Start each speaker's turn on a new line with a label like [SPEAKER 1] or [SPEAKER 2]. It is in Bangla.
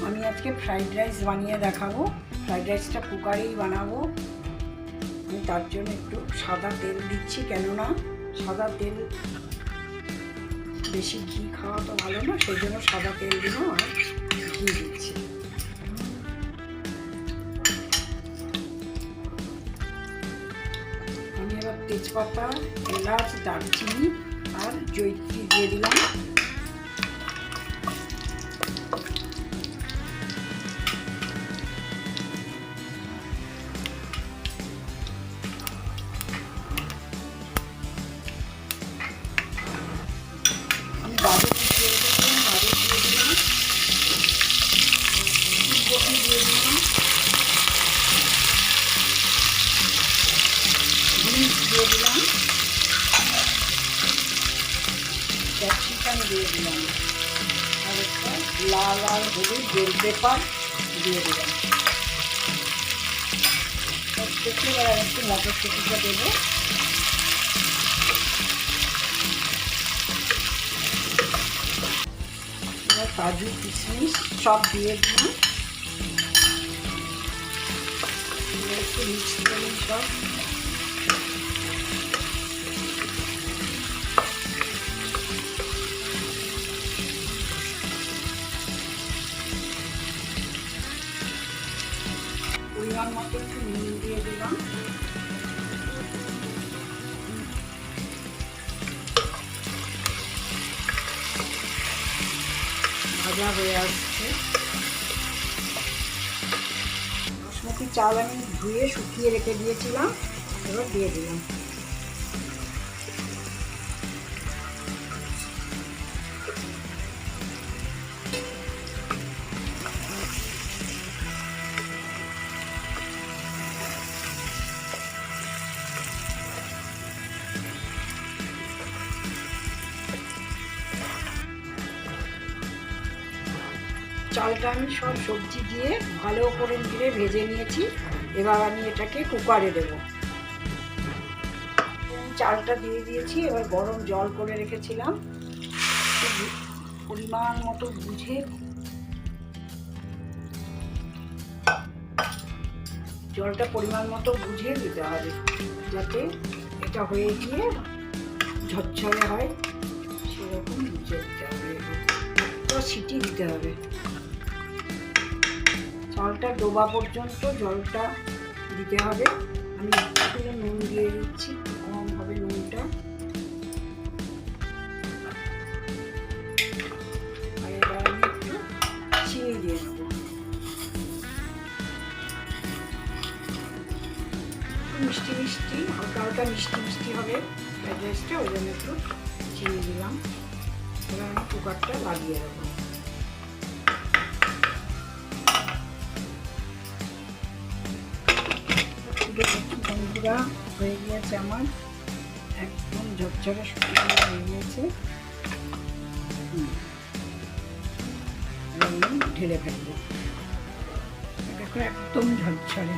[SPEAKER 1] আমি আজকে ফ্রাইড রাইস বানিয়ে দেখাবো। ফ্রাইড রাইসটা কুকারেই বানাবো। আমি তার জন্য একটু সাদা তেল দিচ্ছি, কেননা সাদা তেল বেশি ঘি খাওয়া তো ভালো না, সেই জন্য সাদা তেল দিলাম আর ঘি দিচ্ছি। আমি এবার তেজপাতা, এলাচ, দারচিনি আর জয়িত্রী দিয়ে দিলাম। আমি গাজর দিয়ে রেখেছিলাম, গাজর দিয়ে দিলাম, ফুলকপি দিয়ে দিলাম, বিনস দিয়ে দিলাম, ক্যাপসিকাম দিয়ে দিলাম আর একটা লাল আর হলুদ বেল পেপার দিয়ে দিলাম। সব থেকে এবার একটু মটরশুঁটিটা দেবো। এবার কাজু কিশমিশ সব দিয়ে দিলাম, একটু মিক্স করে সব। পরিমাণ মতো একটু নুন দিয়ে দিলাম। ভাজা হয়ে আসছে। বাসমতি চাল আমি ধুয়ে শুকিয়ে রেখে দিয়েছিলাম, এবার দিয়ে দিলাম। চালটা আমি সব সবজি দিয়ে ভালো করে নিয়ে ভেজে নিয়েছি। এবার আমি এটাকে কুকারে দেবো। চালটা দিয়ে দিয়েছি। এবার গরম জল করে রেখেছিলাম, পরিমাণ মতো বুঝে জলটা পরিমাণ মতো বুঝে দিতে হবে, যাতে এটা হয়ে গিয়ে ঝরঝরে হয়, সেরকম বুঝে দিতে হবে। একটা সিটি দিতে হবে। চালটা ডোবা পর্যন্ত জলটা দিতে হবে। আমি একটু নুন দিয়ে দিচ্ছি, কম হবে নুনটা। আর এবার আমি একটু চিনি দিয়ে দেব। মিষ্টি মিষ্টি, হালকা হালকা মিষ্টি মিষ্টি হবে ফ্রাইড রাইসটা, ওই জন্য একটু চিনি দিলাম। এবার আমি কুকারটা লাগিয়ে দেবো। বন্ধুরা, হয়ে গিয়েছে আমার, একদম ঝরঝরে শুকিয়ে হয়ে গিয়েছে। আমি ঢেলে ফেলবো। দেখো একদম ঝরঝরে।